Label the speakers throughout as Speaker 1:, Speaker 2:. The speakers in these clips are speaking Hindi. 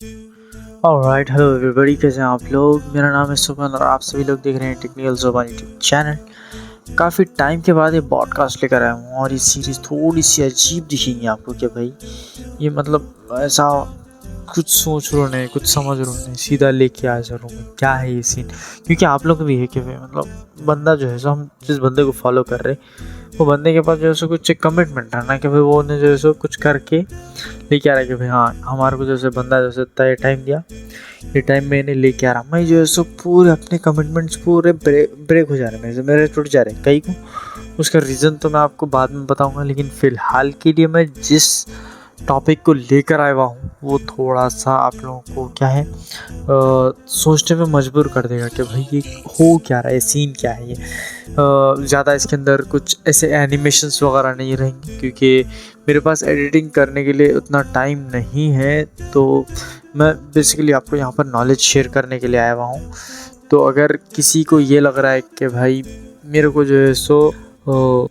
Speaker 1: ऑलराइट, हेलो एवरीबॉडी, कैसे हैं आप लोग। मेरा नाम है सुमन और आप सभी लोग देख रहे हैं टेक्निकल ज़ुबान यूट्यूब चैनल। काफ़ी टाइम के बाद ये पॉडकास्ट लेकर आया हूँ और ये सीरीज़ थोड़ी सी अजीब दिखेगी आपको कि भाई ये मतलब ऐसा कुछ सोच रो नहीं, कुछ समझ रो नहीं, सीधा लेके आ जा रहा हूँ क्या है ये सीन। क्योंकि आप लोग भी है कि भाई मतलब बंदा जो है सो हम जिस बंदे को फॉलो कर रहे वो बंदे के पास जो है सो कुछ कमिटमेंट रहना कि भाई वो उन्हें जो है सो कुछ करके लेके आ रहा है कि भाई हाँ हमारे को जैसे बंदा जैसे तय टाइम दिया, ये टाइम मैंने लेके आ रहा। मैं जो है सो पूरे अपने कमिटमेंट्स पूरे ब्रेक हो जा रहे हैं, मेरे टूट जा रहे हैं कई को। उसका रीज़न तो मैं आपको बाद में बताऊंगा, लेकिन फ़िलहाल के लिए मैं जिस टॉपिक को लेकर आया हुआ हूँ वो थोड़ा सा आप लोगों को क्या है सोचने में मजबूर कर देगा कि भाई ये हो क्या रहा है, सीन क्या है। ये ज़्यादा इसके अंदर कुछ ऐसे एनिमेशंस वगैरह नहीं रहेंगे क्योंकि मेरे पास एडिटिंग करने के लिए उतना टाइम नहीं है। तो मैं बेसिकली आपको यहाँ पर नॉलेज शेयर करने के लिए आया हुआ हूँ। तो अगर किसी को ये लग रहा है कि भाई मेरे को जो है सो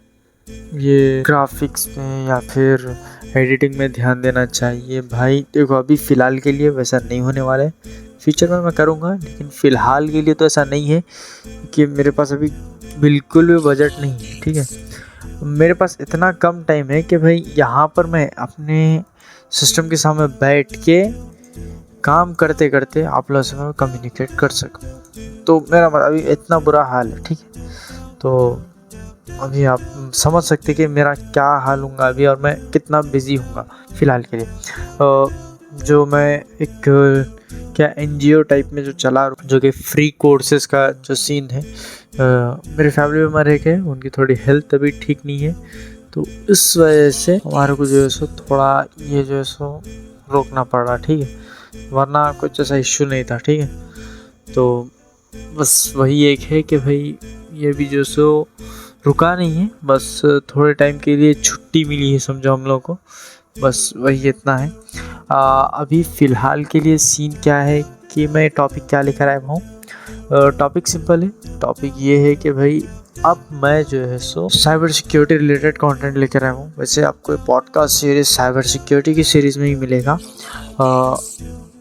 Speaker 1: ये ग्राफिक्स में या फिर एडिटिंग में ध्यान देना चाहिए, भाई देखो अभी फ़िलहाल के लिए वैसा नहीं होने वाला है। फ्यूचर में मैं करूँगा, लेकिन फ़िलहाल के लिए तो ऐसा नहीं है कि मेरे पास अभी बिल्कुल भी बजट नहीं है। ठीक है, मेरे पास इतना कम टाइम है कि भाई यहाँ पर मैं अपने सिस्टम के सामने बैठ के काम करते करते आप लोगों से मैं कम्युनिकेट कर सकूँ। तो मेरा अभी इतना बुरा हाल है। ठीक है, तो अभी आप समझ सकते कि मेरा क्या हाल होगा अभी और मैं कितना बिज़ी हूँगा फ़िलहाल के लिए। जो मैं एक क्या एनजीओ टाइप में जो चला जो कि फ्री कोर्सेज़ का जो सीन है, मेरे फैमिली मेम्बर एक है, उनकी थोड़ी हेल्थ अभी ठीक नहीं है, तो इस वजह से हमारे को जो है सो थोड़ा ये जो है सो रोकना पड़ रहा। ठीक है, वरना कुछ ऐसा इश्यू नहीं था। ठीक है, तो बस वही एक है कि भाई ये भी जो सो रुका नहीं है, बस थोड़े टाइम के लिए छुट्टी मिली है समझो हम लोग को, बस वही इतना है। अभी फ़िलहाल के लिए सीन क्या है कि मैं टॉपिक क्या लेकर आया हूँ। टॉपिक सिंपल है, टॉपिक ये है कि भाई अब मैं जो है सो साइबर सिक्योरिटी रिलेटेड कंटेंट लेकर आया हूँ। वैसे आपको पॉडकास्ट सीरीज़ साइबर सिक्योरिटी की सीरीज़ में ही मिलेगा।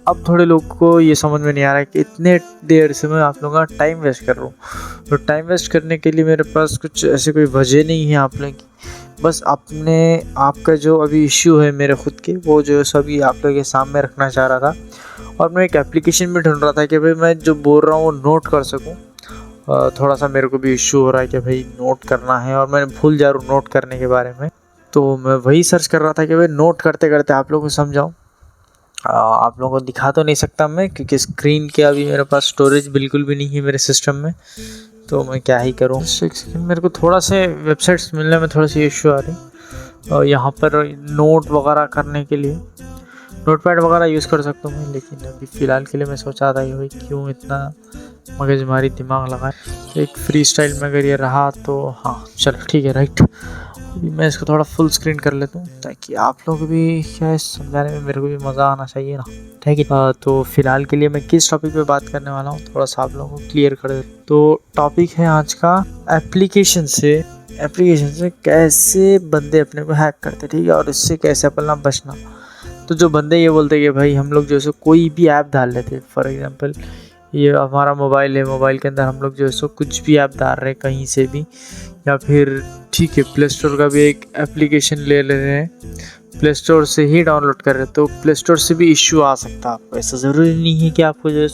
Speaker 1: अब थोड़े लोगों को ये समझ में नहीं आ रहा है कि इतने देर से मैं आप लोगों का टाइम वेस्ट कर रहा हूँ। तो टाइम वेस्ट करने के लिए मेरे पास कुछ ऐसी कोई वजह नहीं है आप लोगों की, बस अपने आपका जो अभी इश्यू है मेरे खुद के, वो जो है सभी आप लोगों के सामने रखना चाह रहा था। और मैं एक एप्लीकेशन भी ढूंढ रहा था कि भाई मैं जो बोल रहा हूँ वो नोट कर सकूँ। थोड़ा सा मेरे को भी इश्यू हो रहा है कि भाई नोट करना है और मैं भूल जा रहा हूँ नोट करने के बारे में। तो मैं वही सर्च कर रहा था कि भाई नोट करते करते आप लोगों को समझाऊँ। आप लोगों को दिखा तो नहीं सकता मैं, क्योंकि स्क्रीन के अभी मेरे पास स्टोरेज बिल्कुल भी नहीं है मेरे सिस्टम में, तो मैं क्या ही करूँ। मेरे को थोड़ा से वेबसाइट्स मिलने में थोड़ी सी इश्यू आ रही। और यहाँ पर नोट वगैरह करने के लिए नोटपैड वगैरह यूज़ कर सकता हूँ मैं, लेकिन अभी फ़िलहाल के लिए मैं सोचा था कि भाई क्यों इतना मगजमारी दिमाग लगाए, एक फ्री स्टाइल में अगर ये रहा तो हाँ चलो ठीक है राइट। अभी मैं इसको थोड़ा फुल स्क्रीन कर लेता हूँ ताकि आप लोग भी क्या है समझाने में मेरे को भी मज़ा आना चाहिए ना। ठीक है, तो फ़िलहाल के लिए मैं किस टॉपिक पे बात करने वाला हूँ थोड़ा सा आप लोगों को क्लियर कर देता हूँ। तो टॉपिक है आज का एप्लीकेशन से कैसे बंदे अपने को हैक करते। ठीक है, और इससे कैसे अपना बचना। तो जो बंदे ये बोलते हैं कि भाई हम लोग जो है कोई भी ऐप डाल लेते, फॉर एग्जांपल ये हमारा मोबाइल है, मोबाइल के अंदर हम लोग जो है कुछ भी ऐप डाल रहे हैं कहीं से भी, या फिर ठीक है प्ले स्टोर का भी एक एप्लीकेशन ले रहे हैं, प्ले स्टोर से ही डाउनलोड कर रहे हैं, तो प्ले स्टोर से भी इश्यू आ सकता है आपको। ऐसा ज़रूरी नहीं है कि आपको जो है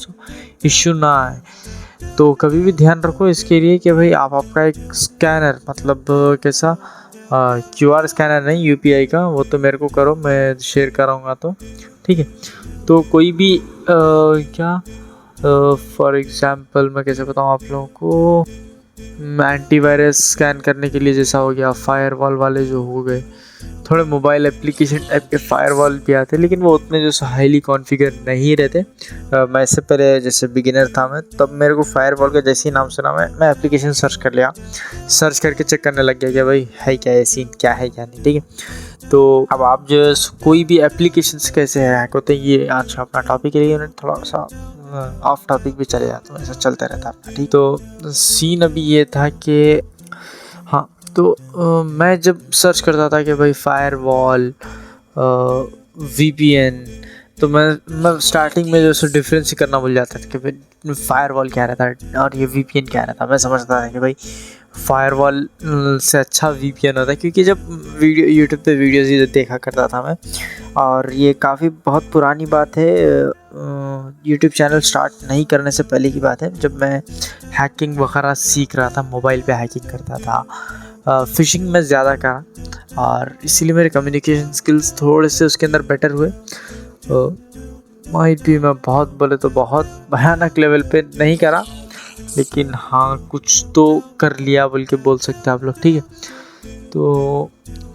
Speaker 1: इश्यू ना आए। तो कभी भी ध्यान रखो इसके लिए कि भाई आप आपका एक स्कैनर, मतलब कैसा QR स्कैनर नहीं, UPI का, वो तो मेरे को करो, मैं शेयर कराऊंगा तो ठीक है। तो कोई भी क्या फॉर एग्जांपल मैं कैसे बताऊँ आप लोगों को, एंटीवायरस स्कैन करने के लिए जैसा हो गया, फायरवॉल वाले जो हो गए, थोड़े मोबाइल एप्लीकेशन टाइप के फायरवॉल भी आते हैं, लेकिन वो उतने जो हाईली कॉन्फ़िगर नहीं रहते। मैं इससे पहले जैसे बिगिनर था मैं, तब मेरे को फायरवॉल का जैसे ही नाम सुना मैं एप्लीकेशन सर्च कर लिया, सर्च करके चेक करने लग गया कि भाई है क्या है सीन, क्या है क्या नहीं। ठीक है, तो अब आप जो कोई भी एप्लीकेशन कैसे हैक होते हैं, ये आज अपना टॉपिक है, लेकिन थोड़ा सा ऑफ टॉपिक भी चले जाता है, ऐसा चलता रहता है। ठीक, तो सीन अभी ये था कि हाँ, तो मैं जब सर्च करता था कि भाई फायरवॉल, VPN, तो मैं स्टार्टिंग में जो सो डिफरेंस करना भूल जाता था कि भाई फायरवॉल क्या रहता है और ये वीपीएन क्या रहता है। मैं समझता था कि भाई फायरवॉल से अच्छा वीपीएन होता है, क्योंकि जब वीडियो यूट्यूब पे वीडियोज़ ही देखा करता था मैं, और ये काफ़ी बहुत पुरानी बात है, यूट्यूब चैनल स्टार्ट नहीं करने से पहले की बात है, जब मैं हैकिंग वगैरह सीख रहा था, मोबाइल पे हैकिंग करता था, फ़िशिंग में ज़्यादा करा, और इसीलिए मेरे कम्युनिकेशन स्किल्स थोड़े से उसके अंदर बेटर हुए। माइट भी मैं बहुत बोले तो बहुत भयानक लेवल पे नहीं करा, लेकिन हाँ कुछ तो कर लिया बोल के बोल सकते हैं आप लोग, ठीक है। तो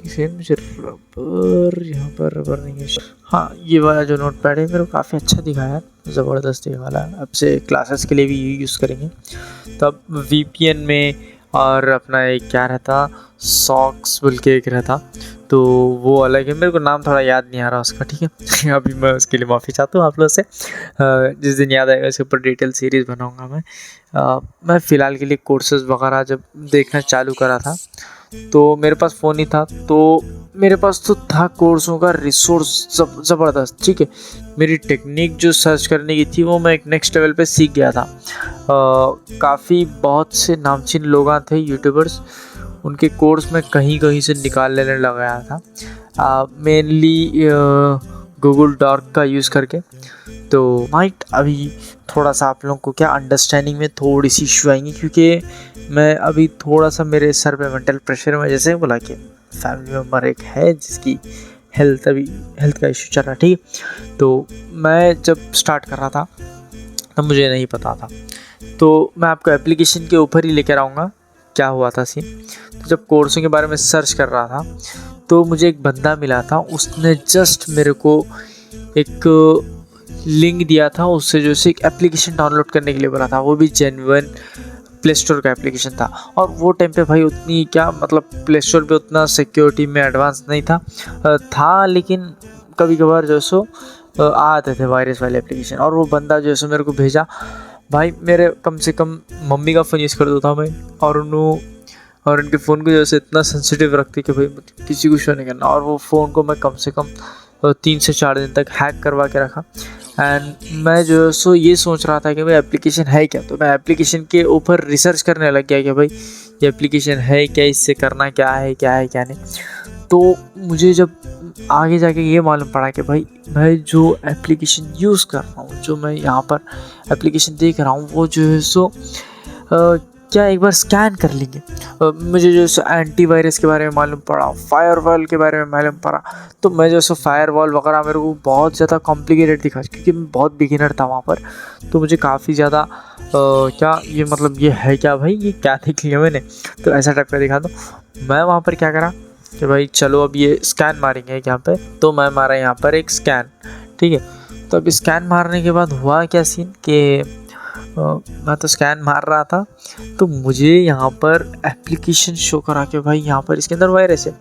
Speaker 1: इसे मुझे रबर, यहाँ पर रबर नहीं है, हाँ ये वाला जो नोट पैड है मेरे को काफ़ी अच्छा दिखा यार, ज़बरदस्त ये वाला, अब से क्लासेस के लिए भी यूज़ करेंगे। तब वीपीएन में और अपना एक क्या रहता, सॉक्स बोल के एक रहता, तो वो अलग है, मेरे को नाम थोड़ा याद नहीं आ रहा उसका, ठीक है। अभी मैं उसके लिए माफ़ी चाहता हूँ आप लोग से, जिस दिन याद आएगा उसके ऊपर डिटेल सीरीज़ बनाऊँगा मैं फ़िलहाल के लिए कोर्सेज़ वगैरह जब देखना चालू करा था तो मेरे पास फ़ोन ही था, तो मेरे पास तो था कोर्सों का रिसोर्स ज़बरदस्त, ठीक है। मेरी टेक्निक जो सर्च करने की थी वो मैं एक नेक्स्ट लेवल पे सीख गया था। काफ़ी बहुत से नामचीन लोग थे यूट्यूबर्स, उनके कोर्स में कहीं कहीं से निकाल लेने लगाया था, मेनली गूगल डॉक का यूज़ करके। तो माइट अभी थोड़ा सा आप लोगों को क्या अंडरस्टैंडिंग में थोड़ी सी इशू आएंगी, क्योंकि मैं अभी थोड़ा सा मेरे सर पे मेंटल प्रेशर में, जैसे बोला कि फैमिली मेम्बर एक है जिसकी हेल्थ का इशू चल रहा है, ठीक है। तो मैं जब स्टार्ट कर रहा था तब मुझे नहीं पता था, तो मैं आपको एप्लीकेशन के ऊपर ही लेकर आऊँगा क्या हुआ था सीन। तो जब कोर्सों के बारे में सर्च कर रहा था तो मुझे एक बंदा मिला था, उसने जस्ट मेरे को एक लिंक दिया था, उससे जो से एक एप्लीकेशन डाउनलोड करने के लिए बोला था, वो भी जेन्युइन प्ले स्टोर का एप्लीकेशन था। और वो टाइम पे भाई उतनी क्या मतलब प्ले स्टोर पे उतना सिक्योरिटी में एडवांस नहीं था, लेकिन कभी कभार जो सो आते थे वायरस वाले एप्लीकेशन। और वो बंदा जो सो मेरे को भेजा, भाई मेरे कम से कम मम्मी का फ़ोन यूज़ करता था मैं, और उनके फ़ोन को जैसे इतना सेंसिटिव रखती कि भाई किसी को शो नहीं करना। और वो फ़ोन को मैं कम से कम 3 से 4 दिन तक हैक करवा के रखा। एंड मैं जो सो ये सोच रहा था कि भाई एप्लीकेशन है क्या, तो मैं एप्लीकेशन के ऊपर रिसर्च करने लग गया कि भाई ये एप्लीकेशन है क्या, इससे करना क्या है क्या नहीं। तो मुझे जब आगे जाके ये मालूम पड़ा कि भाई मैं जो एप्लीकेशन यूज़ कर रहा हूँ, जो मैं यहाँ पर एप्लीकेशन देख रहा हूँ, वो जो है सो क्या एक बार स्कैन कर लेंगे। मुझे जो सो एंटीवायरस के बारे में मालूम पड़ा, फायरवॉल के बारे में मालूम पड़ा। तो मैं जो सो फायरवॉल वगैरह मेरे को बहुत ज़्यादा कॉम्प्लिकेटेड दिखा, क्योंकि मैं बहुत बिगिनर था वहाँ पर। तो मुझे काफ़ी ज़्यादा क्या ये मतलब ये है क्या भाई, ये क्या देख लिया मैंने, तो ऐसा टाइप का दिखा। तो मैं वहाँ पर क्या करा कि भाई चलो अब ये स्कैन मारेंगे यहाँ पे। तो मैं मारा यहाँ पर एक स्कैन, ठीक है। तो अब स्कैन मारने के बाद हुआ क्या सीन कि मैं तो स्कैन मार रहा था, तो मुझे यहाँ पर एप्लीकेशन शो करा के भाई यहाँ पर इसके अंदर वायरस है।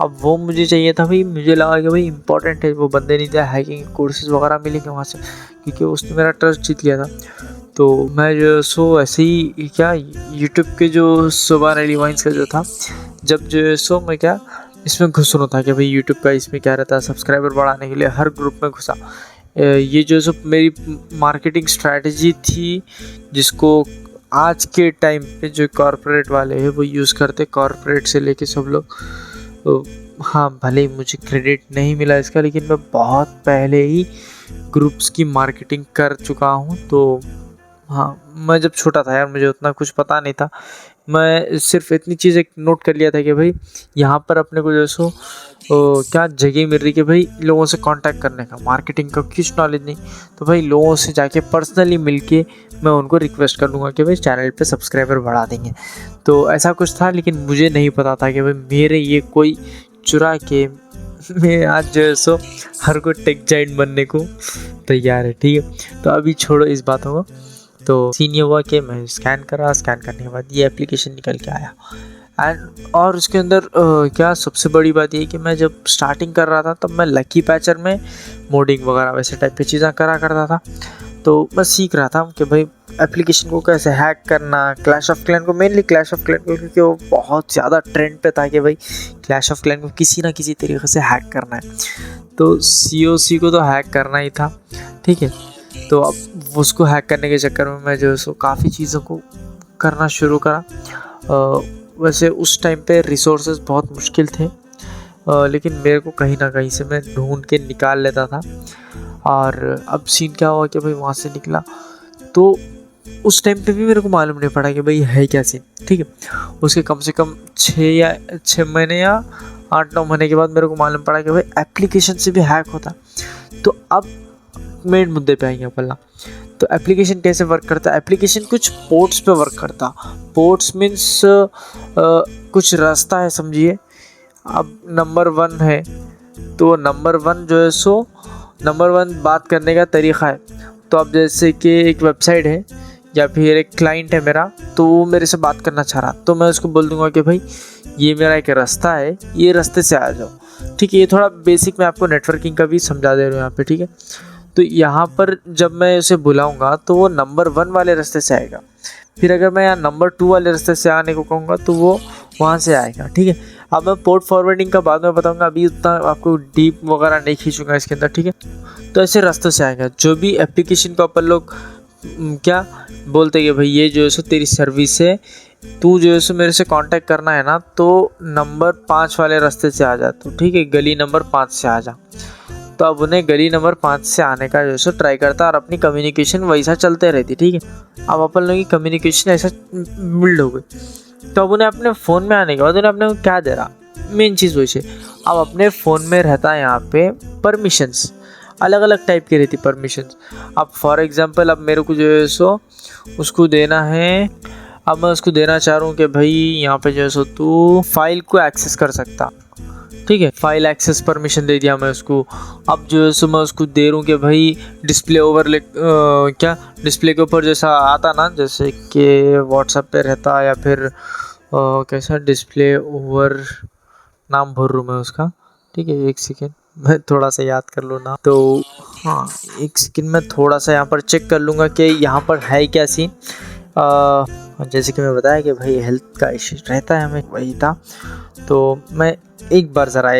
Speaker 1: अब वो मुझे चाहिए था भाई, मुझे लगा कि भाई इंपॉर्टेंट है, वो बंदे नहीं थे, हैकिंग कोर्सेज वगैरह मिलेंगे वहाँ से, क्योंकि उसने मेरा ट्रस्ट जीत लिया था। तो मैं जो सो ऐसे ही क्या यूट्यूब के जो सुबह रिवाइंस का जो था, जब जो सो मैं क्या इसमें घुस रहा था कि भाई यूट्यूब का इसमें क्या रहता है, सब्सक्राइबर बढ़ाने के लिए हर ग्रुप में घुसा। ये जो सो मेरी मार्केटिंग स्ट्रैटेजी थी, जिसको आज के टाइम पे जो कॉर्पोरेट वाले हैं वो यूज़ करते, कॉर्पोरेट से लेके सब लोग। हाँ भले ही मुझे क्रेडिट नहीं मिला इसका, लेकिन मैं बहुत पहले ही ग्रुप्स की मार्केटिंग कर चुका हूँ। तो हाँ मैं जब छोटा था यार, मुझे उतना कुछ पता नहीं था, मैं सिर्फ इतनी चीज़ एक नोट कर लिया था कि भाई यहाँ पर अपने को जो सो क्या जगह मिल रही कि भाई लोगों से कांटेक्ट करने का, मार्केटिंग का कुछ नॉलेज नहीं, तो भाई लोगों से जाके पर्सनली मिलके मैं उनको रिक्वेस्ट कर लूँगा कि भाई चैनल पे सब्सक्राइबर बढ़ा देंगे। तो ऐसा कुछ था, लेकिन मुझे नहीं पता था कि भाई मेरे ये कोई चुरा के मैं आज जो है सो हर कोई टेक जाइंट बनने को तैयार है, ठीक है। तो अभी छोड़ो इस बातों को। तो सीन ये हुआ कि मैं स्कैन करा, स्कैन करने के बाद ये एप्लीकेशन निकल के आया। और उसके अंदर क्या सबसे बड़ी बात ये कि मैं जब स्टार्टिंग कर रहा था तब मैं लकी पैचर में मोडिंग वगैरह वैसे टाइप की चीज़ें करा करता था। तो मैं सीख रहा था कि भाई एप्लीकेशन को कैसे हैक करना, क्लैश ऑफ क्लैन को, मेनली क्लैश ऑफ क्लैन को, क्योंकि वो बहुत ज़्यादा ट्रेंड पे था कि भाई क्लैश ऑफ क्लैन को किसी ना किसी तरीके से हैक करना है। तो COC को तो हैक करना ही था, ठीक है। तो अब उसको हैक करने के चक्कर में मैं जो है सो काफ़ी चीज़ों को करना शुरू करा। वैसे उस टाइम पे रिसोर्सेज बहुत मुश्किल थे, लेकिन मेरे को कहीं ना कहीं से मैं ढूंढ के निकाल लेता था। और अब सीन क्या हुआ कि भाई वहाँ से निकला तो उस टाइम पे भी मेरे को मालूम नहीं पड़ा कि भाई है क्या सीन, ठीक है। उसके कम से कम 6 महीने या 8-9 महीने के बाद मेरे को मालूम पड़ा कि भाई एप्लीकेशन से भी हैक होता। तो अब मेन मुद्दे पे आएंगे पहला। तो एप्लीकेशन कैसे वर्क करता है? एप्लीकेशन कुछ पोर्ट्स पे वर्क करता। पोर्ट्स मीन्स कुछ रास्ता है, समझिए। अब नंबर 1 है तो नंबर 1 जो है सो नंबर 1 बात करने का तरीक़ा है। तो अब जैसे कि एक वेबसाइट है या फिर एक क्लाइंट है मेरा, तो वो मेरे से बात करना चाह रहा, तो मैं उसको बोल दूंगा कि भाई ये मेरा एक रास्ता है, ये रास्ते से आ जाओ, ठीक है। ये थोड़ा बेसिक मैं आपको नेटवर्किंग का भी समझा दे रहा हूँ यहाँ पे, ठीक है। तो यहाँ पर जब मैं उसे बुलाऊँगा तो वो नंबर 1 वाले रास्ते से आएगा। फिर अगर मैं यहाँ नंबर 2 वाले रास्ते से आने को कहूँगा तो वो वहाँ से आएगा, ठीक है। अब मैं पोर्ट फॉरवर्डिंग का बाद में बताऊँगा, अभी उतना आपको डीप वगैरह नहीं खींचूंगा इसके अंदर, ठीक है। तो ऐसे रास्तों से आएगा। जो भी एप्लीकेशन को अपन लोग क्या बोलते हैं कि भाई ये जो है सो तेरी सर्विस है, तू जो है सो मेरे से कांटेक्ट करना है ना, तो नंबर 5 वाले रास्ते से आ जा तू, ठीक है, गली नंबर 5 से आ जा। तो अब उन्हें गली नंबर 5 से आने का जो है सो ट्राई करता और अपनी कम्युनिकेशन वैसा चलते रहती, ठीक है। अब अपन लोगों की कम्युनिकेशन ऐसा बिल्ड हो गई। तो अब उन्हें अपने फ़ोन में आने के बाद उन्हें अपने को क्या दे रहा, मेन चीज़ वही है। अब अपने फ़ोन में रहता है यहाँ पे परमिशंस, अलग अलग टाइप की रहती परमिशंस। अब फॉर एग्जांपल अब मेरे को जो है सो उसको देना है, अब मैं उसको देना चाह रहा हूँ कि भाई यहाँ पे जो है सो तू फाइल को एक्सेस कर सकता, ठीक है। फाइल एक्सेस परमिशन दे दिया मैं उसको। अब जो है सो मैं उसको दे रहा हूँ कि भाई डिस्प्ले ओवरले क्या डिस्प्ले के ऊपर जैसा आता ना, जैसे कि व्हाट्सएप पे रहता या फिर कैसा डिस्प्ले ओवर, नाम भूल रहा हूँ मैं उसका, ठीक है। एक सेकेंड मैं थोड़ा सा याद कर लूँ ना, तो हाँ एक सेकेंड मैं थोड़ा सा यहाँ पर चेक कर लूँगा कि यहाँ पर है क्या सीन। जैसे कि मैं बताया कि भाई हेल्थ का इश्यू रहता है हमें, वही था। तो मैं एक बार ज़रा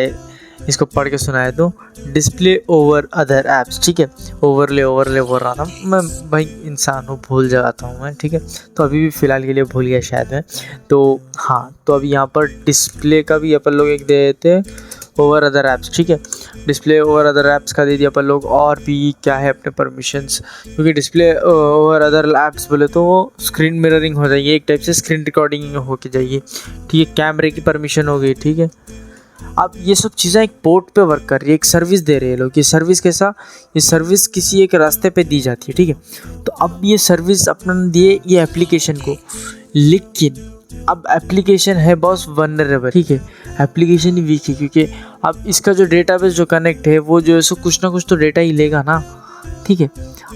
Speaker 1: इसको पढ़ के सुनाया दूँ। डिस्प्ले ओवर अदर ऐप्स, ठीक है। ओवरले बोल रहा था मैं, भाई इंसान हूँ, भूल जाता हूँ मैं, ठीक है। तो अभी भी फ़िलहाल के लिए भूल गया शायद मैं। तो हाँ, तो अभी यहाँ पर डिस्प्ले का भी अपन लोग एक दे देते ओवर अदर ऐप्स, ठीक है। डिस्प्ले ओवर अदर ऐप्स का दे दिया अपन लोग। और भी क्या है अपने परमिशंस, क्योंकि डिस्प्ले ओवर अदर ऐप्स बोले तो वो स्क्रीन मिररिंग हो जाएगी, एक टाइप से स्क्रीन रिकॉर्डिंग हो के जाइए, ठीक है। कैमरे की परमिशन हो गई, ठीक है। अब ये सब चीज़ें एक पोर्ट पे वर्क कर रही है, एक सर्विस दे रहे हैं लोग। ये सर्विस कैसा, ये सर्विस किसी एक रास्ते पे दी जाती है, ठीक है। तो अब ये सर्विस अपना दिए ये एप्लीकेशन को, लेकिन अब एप्लीकेशन है बॉस वल्नरेबल, ठीक है। एप्लीकेशन ही वीक है, क्योंकि अब इसका जो डेटाबेस जो कनेक्ट है वो जो है सो कुछ ना कुछ तो डेटा ही लेगा ना, ठीक है।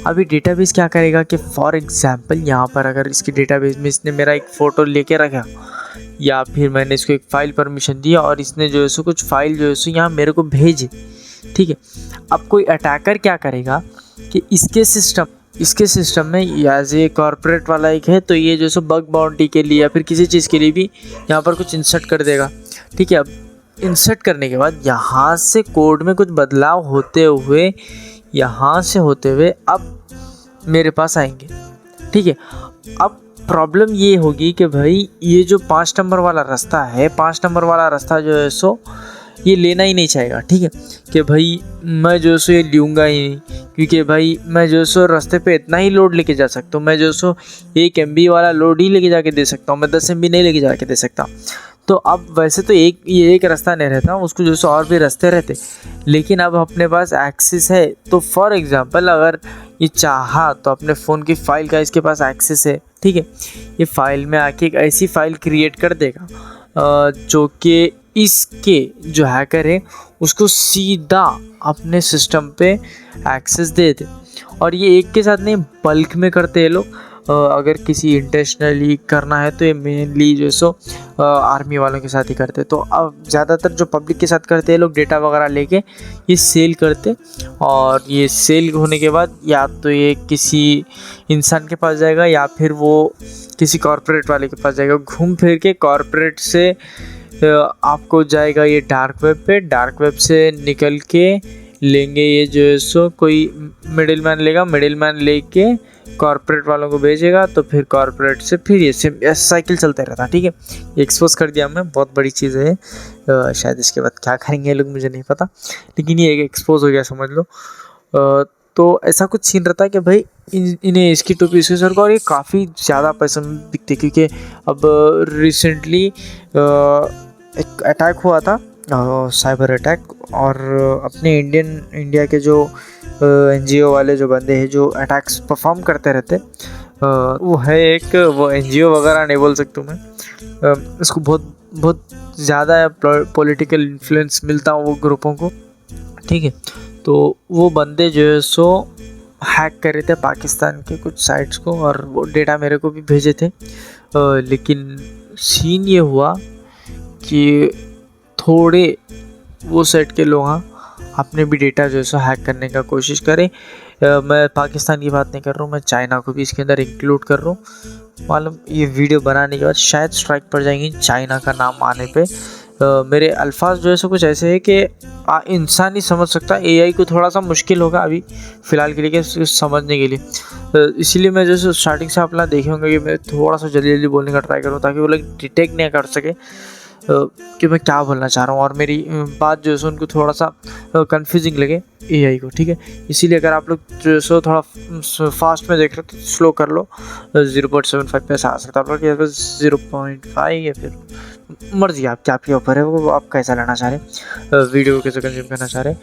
Speaker 1: अभी डेटाबेस क्या करेगा कि फॉर एग्जांपल यहाँ पर अगर इसके डेटाबेस में इसने मेरा एक फ़ोटो लेके रखा, या फिर मैंने इसको एक फ़ाइल परमिशन दिया और इसने जो है सो कुछ फ़ाइल जो है सो यहाँ मेरे को भेजी, ठीक है। अब कोई अटैकर क्या करेगा कि इसके सिस्टम में एज ए कॉर्पोरेट वाला एक है, तो ये जो सो बग बाउंटी के लिए या फिर किसी चीज़ के लिए भी यहाँ पर कुछ इंसर्ट कर देगा, ठीक है। अब इंसर्ट करने के बाद यहाँ से कोड में कुछ बदलाव होते हुए अब मेरे पास आएंगे, ठीक है। अब प्रॉब्लम ये होगी कि भाई ये जो 5 नंबर वाला रास्ता है, 5 नंबर वाला रास्ता जो है सो ये लेना ही नहीं चाहेगा, ठीक है। कि भाई मैं जो सो ये लूँगा ही नहीं, क्योंकि भाई मैं जो सो रास्ते पे इतना ही लोड लेके जा सकता हूँ। मैं जो सो 1 MB वाला लोड ही लेके जाके दे सकता हूँ, मैं 10 MB नहीं लेके जाके दे सकता। तो अब वैसे तो ये एक रास्ता नहीं रहता, उसको जो सो और भी रास्ते रहते, लेकिन अब अपने पास एक्सेस है। तो फॉर एग्जांपल अगर ये चाहा तो अपने फ़ोन की फ़ाइल का इसके पास एक्सेस है, ठीक है। ये फ़ाइल में आके एक ऐसी फ़ाइल क्रिएट कर देगा जो कि इसके जो हैकर है उसको सीधा अपने सिस्टम पे एक्सेस दे दे। और ये एक के साथ नहीं, बल्क में करते हैं लोग। अगर किसी इंटेंशनली करना है तो ये मेनली जो है सो आर्मी वालों के साथ ही करते। तो अब ज़्यादातर जो पब्लिक के साथ करते हैं लोग डेटा वगैरह लेके ये सेल करते, और ये सेल होने के बाद या तो ये किसी इंसान के पास जाएगा या फिर वो किसी कॉर्पोरेट वाले के पास जाएगा। घूम फिर के कॉर्पोरेट से आपको जाएगा ये डार्क वेब पे, डार्क वेब से निकल के लेंगे ये जो है सो कोई मिडिल मैन लेगा, मिडिल मैन लेके कॉर्पोरेट वालों को भेजेगा, तो फिर कॉर्पोरेट से फिर ये साइकिल चलता रहता। ठीक है, एक्सपोज कर दिया मैं, बहुत बड़ी चीज़ है। शायद इसके बाद क्या करेंगे लोग मुझे नहीं पता, लेकिन ये एक्सपोज हो गया समझ लो। तो ऐसा कुछ सीन रहता है कि भाई इन्हें इसकी टोपी इसके सर को, और ये काफ़ी ज़्यादा पैसे में बिकते, क्योंकि अब रिसेंटली एक अटैक हुआ था, साइबर अटैक, और अपने इंडिया के जो NGO वाले जो बंदे हैं जो अटैक्स परफॉर्म करते रहते, वो है एक, वो NGO वगैरह नहीं बोल सकता मैं, इसको बहुत ज़्यादा पॉलिटिकल इन्फ्लुएंस मिलता वो ग्रुपों को। ठीक है, तो वो बंदे जो है सो हैक कर रहे थे पाकिस्तान के कुछ साइट्स को, और वो डेटा मेरे को भी भेजे थे। लेकिन सीन ये हुआ कि थोड़े वो सेट के लोग अपने भी डेटा जो है सो हैक करने का कोशिश करें। मैं पाकिस्तान की बात नहीं कर रहा हूँ, मैं चाइना को भी इसके अंदर इंक्लूड कर रहा हूँ। मालूम ये वीडियो बनाने के बाद शायद स्ट्राइक पड़ जाएंगी चाइना का नाम आने पे। मेरे अल्फाज जो है सो कुछ ऐसे है कि इंसान ही समझ सकता, AI को थोड़ा सा मुश्किल होगा अभी फ़िलहाल के लिए कि समझने के लिए। इसीलिए मैं जो स्टार्टिंग से अपना देखे होंगे कि मैं थोड़ा सा जल्दी जल्दी बोलने का ट्राई करूँ, ताकि वो लोग डिटेक्ट नहीं कर सके कि मैं क्या बोलना चाह रहा हूँ, और मेरी बात जो है सो उनको थोड़ा सा कंफ्यूजिंग लगे AI को। ठीक है, इसीलिए अगर आप लोग जो है सो थोड़ा फास्ट में देख रहे हो तो स्लो कर लो, 0.75 पे ऐसा आ सकता है, आप लोग 0.5 या फिर मर्जी आपके ऊपर है, वो आप कैसा लेना चाह रहे, वीडियो को कैसे कंज्यूम करना चाह रहे।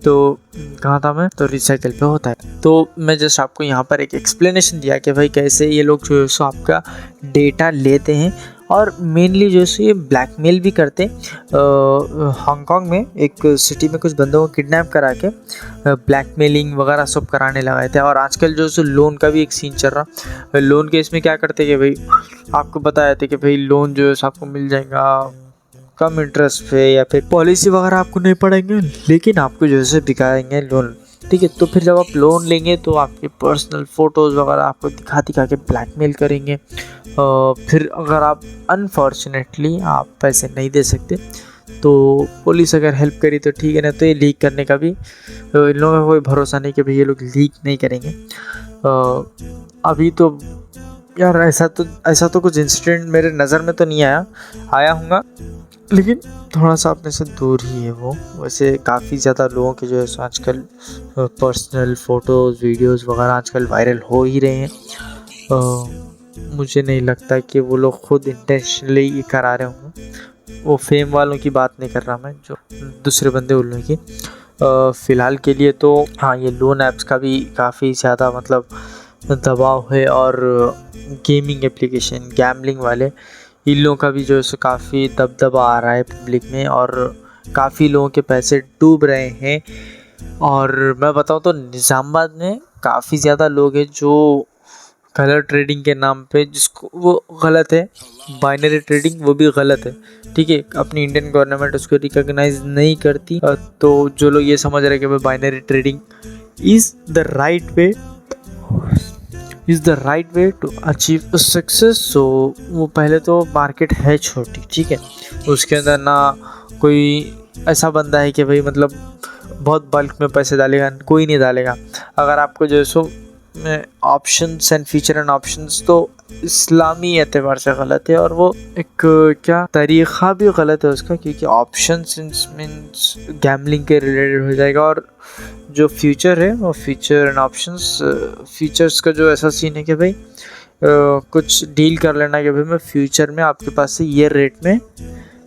Speaker 1: तो कहाँ था मैं, तो रिसाइकल पे होता है। तो मैं जस्ट आपको यहाँ पर एक एक्सप्लेनेशन दिया कि भाई कैसे ये लोग जो है सो आपका डेटा लेते हैं, और मेनली जो है ये ब्लैकमेल भी करते हैं। हांगकांग में एक सिटी में कुछ बंदों को किडनैप करा के ब्लैकमेलिंग वगैरह सब कराने लगाए थे। और आजकल जो है लोन का भी एक सीन चल रहा। लोन के इसमें क्या करते कि भाई आपको बताया था कि भाई लोन जो है आपको मिल जाएगा कम इंटरेस्ट पे, या फिर पॉलिसी वगैरह आपको नहीं पड़ेंगे, लेकिन आपको जो है दिखाएंगे लोन। ठीक है, तो फिर जब आप लोन लेंगे तो आपके पर्सनल फ़ोटोज़ वगैरह आपको दिखा के ब्लैकमेल करेंगे। फिर अगर आप अनफॉर्चुनेटली आप पैसे नहीं दे सकते तो पुलिस अगर हेल्प करी तो ठीक है, ना तो ये लीक करने का भी इन लोगों का कोई भरोसा नहीं कि भाई ये लोग लीक नहीं करेंगे। अभी तो यार ऐसा तो कुछ इंसिडेंट मेरे नज़र में तो नहीं आया होगा, लेकिन थोड़ा सा अपने से दूर ही है वो। वैसे काफ़ी ज़्यादा लोगों के जो है सो आजकल पर्सनल फ़ोटोज़ वीडियोज़ वगैरह आजकल वायरल हो ही रहे हैं। मुझे नहीं लगता कि वो लोग खुद इंटेंशनली ये करा रहे होंगे। वो फेम वालों की बात नहीं कर रहा मैं, जो दूसरे बंदे उन लोगों की। फ़िलहाल के लिए तो हाँ, ये लोन ऐप्स का भी काफ़ी ज़्यादा मतलब दबाव है, और गेमिंग एप्लीकेशन गैम्बलिंग वाले इन लोगों का भी जो है सो काफ़ी दबदबा आ रहा है पब्लिक में, और काफ़ी लोगों के पैसे डूब रहे हैं। और मैं बताऊँ तो निज़ामाबाद में काफ़ी ज़्यादा लोग हैं जो कलर ट्रेडिंग के नाम पे, जिसको वो गलत है, बाइनरी ट्रेडिंग वो भी गलत है। ठीक है, अपनी इंडियन गवर्नमेंट उसको रिकॉग्नाइज नहीं करती। तो जो लोग ये समझ रहे हैं कि भाई binary trading is the right way to achieve success, so वो पहले तो मार्केट है छोटी। ठीक है, उसके अंदर ना कोई ऐसा बंदा है कि भाई मतलब बहुत बल्क में पैसे डालेगा, कोई नहीं डालेगा। अगर आपको जो है so options and feature and options तो इस्लामी एतबार से गलत है, और वो एक क्या तरीक़ा भी गलत है उसका, क्योंकि ऑप्शंस मीन्स गैम्बलिंग के रिलेटेड हो जाएगा। और जो फ्यूचर है वो फ्यूचर एंड ऑप्शंस, फीचर्स का जो ऐसा सीन है कि भाई कुछ डील कर लेना कि भाई मैं फ्यूचर में आपके पास से ये रेट में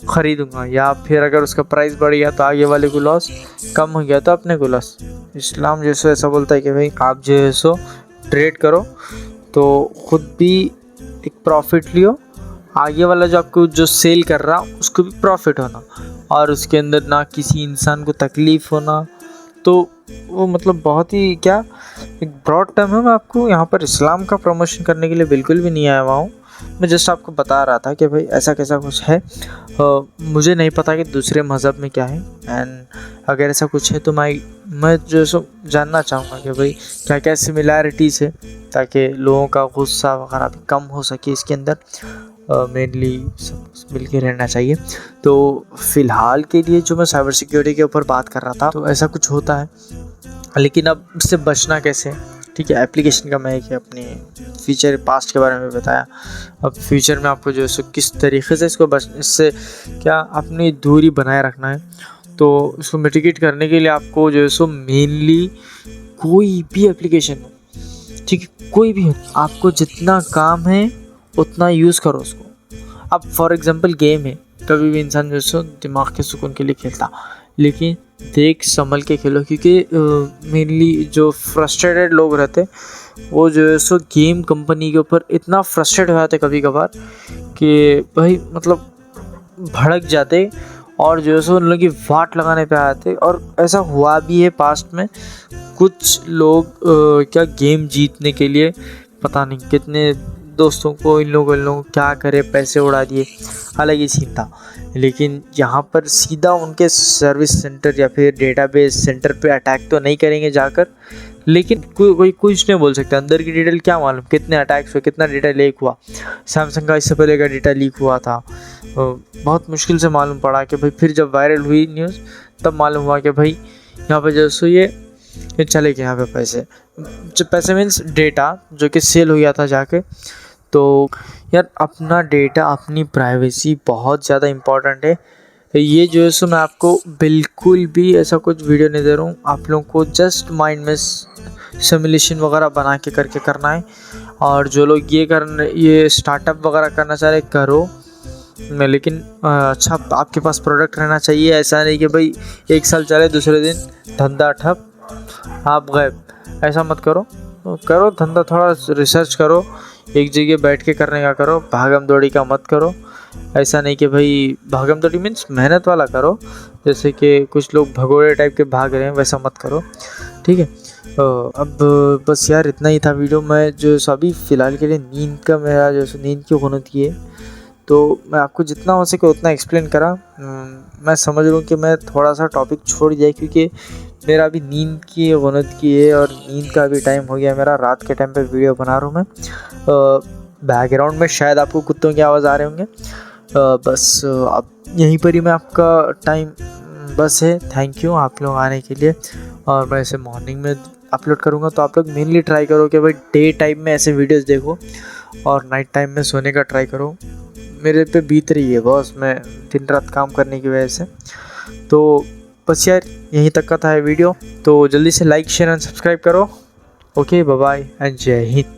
Speaker 1: ख़रीदूँगा, या फिर अगर उसका प्राइस बढ़ गया तो आगे वाले को लॉस, कम हो गया तो अपने को लॉस। इस्लाम जैसे ऐसा बोलता है कि भाई आप जो है सो ट्रेड करो तो ख़ुद भी एक प्रॉफिट लियो, आगे वाला जो आपको जो सेल कर रहा उसको भी प्रॉफिट होना, और उसके अंदर ना किसी इंसान को तकलीफ़ होना। तो वो मतलब बहुत ही क्या एक ब्रॉड टर्म है। मैं आपको यहाँ पर इस्लाम का प्रमोशन करने के लिए बिल्कुल भी नहीं आया हुआ हूँ। मैं जस्ट आपको बता रहा था कि भाई ऐसा कैसा कुछ है। मुझे नहीं पता कि दूसरे मज़हब में क्या है, एंड अगर ऐसा कुछ है तो मैं जो सो जानना चाहूँगा कि भाई क्या क्या सिमिलैरिटीज़ है, ताकि लोगों का गुस्सा वगैरह भी कम हो सके इसके अंदर। मेनली सब मिल के रहना चाहिए। तो फ़िलहाल के लिए जो मैं साइबर सिक्योरिटी के ऊपर बात कर रहा था, तो ऐसा कुछ होता है, लेकिन अब इससे बचना कैसे। ठीक है, एप्लीकेशन का मैं एक अपने फ्यूचर पास्ट के बारे में बताया। अब फ्यूचर में आपको जो है सो किस तरीके से इससे क्या अपनी दूरी बनाए रखना है। तो इसको मिटिगेट करने के लिए आपको जो है सो मेनली कोई भी एप्लीकेशन हो, ठीक है, कोई भी हो, आपको जितना काम है उतना यूज़ करो उसको। अब फॉर एग्जांपल गेम है, कभी भी इंसान जो है सो दिमाग के सुकून के लिए खेलता, लेकिन देख संभल के खेलो, क्योंकि मेनली जो फ्रस्ट्रेटेड लोग रहते वो जो है सो गेम कंपनी के ऊपर इतना फ्रस्ट्रेट हो जाते कभी कभार कि भाई मतलब भड़क जाते, और जो है सो उन लोगों की वाट लगाने पे आते। और ऐसा हुआ भी है पास्ट में। कुछ लोग क्या गेम जीतने के लिए पता नहीं कितने दोस्तों को इन लोगों क्या करे पैसे उड़ा दिए, अलग ही सीन था। लेकिन यहाँ पर सीधा उनके सर्विस सेंटर या फिर डेटाबेस सेंटर पे अटैक तो नहीं करेंगे जाकर, लेकिन कोई कुछ नहीं बोल सकता। अंदर की डिटेल क्या मालूम, कितने अटैक्स हुए, कितना डेटा लीक हुआ। सैमसंग का इससे पहले का डेटा लीक हुआ था, बहुत मुश्किल से मालूम पड़ा कि भाई, फिर जब वायरल हुई न्यूज़ तब मालूम हुआ कि भाई यहाँ पे जो सो ये चले गए यहाँ पे पैसे मीन्स डेटा जो कि सेल हो गया था जाके। तो यार अपना डेटा, अपनी प्राइवेसी बहुत ज़्यादा इम्पॉर्टेंट है। ये जो है सो मैं आपको बिल्कुल भी ऐसा कुछ वीडियो नहीं दे रहा हूँ, आप लोगों को जस्ट माइंड में सिमुलेशन वगैरह बना के करके करना है। और जो लोग ये स्टार्टअप वगैरह करना चाह रहे करो, लेकिन अच्छा आपके पास प्रोडक्ट रहना चाहिए। ऐसा नहीं कि भाई 1 साल चले दूसरे दिन धंधा ठप आप गायब, ऐसा मत करो। करो धंधा, थोड़ा रिसर्च करो, एक जगह बैठ के करने का करो, भागम दौड़ी का मत करो। ऐसा नहीं कि भाई भागम दौड़ी मीन्स मेहनत वाला करो, जैसे कि कुछ लोग भगोड़े टाइप के भाग रहे हैं, वैसा मत करो। ठीक है, अब बस यार इतना ही था वीडियो। मैं जो अभी फ़िलहाल के लिए नींद का मेरा जो नींद की अवनति है, तो मैं आपको जितना हो सके उतना एक्सप्लेन करा। मैं समझ रहा हूँ कि मैं थोड़ा सा टॉपिक छोड़ दिया, क्योंकि मेरा अभी नींद की अवनति है और नींद का भी टाइम हो गया मेरा। रात के टाइम पे वीडियो बना रहा हूँ मैं। बैकग्राउंड में शायद आपको कुत्तों की आवाज़ आ रहे होंगे। बस अब यहीं पर ही मैं आपका टाइम बस है। थैंक यू आप लोग आने के लिए। और मैं ऐसे मॉर्निंग में अपलोड करूँगा, तो आप लोग मेनली ट्राई करो कि भाई डे टाइम में ऐसे वीडियोस देखो और नाइट टाइम में सोने का ट्राई करो। मेरे पे बीत रही है बॉस, मैं दिन रात काम करने की वजह से। तो बस यार यहीं तक का था वीडियो, तो जल्दी से लाइक शेयर एंड सब्सक्राइब करो। ओके, बाय बाय एंड जय हिंद।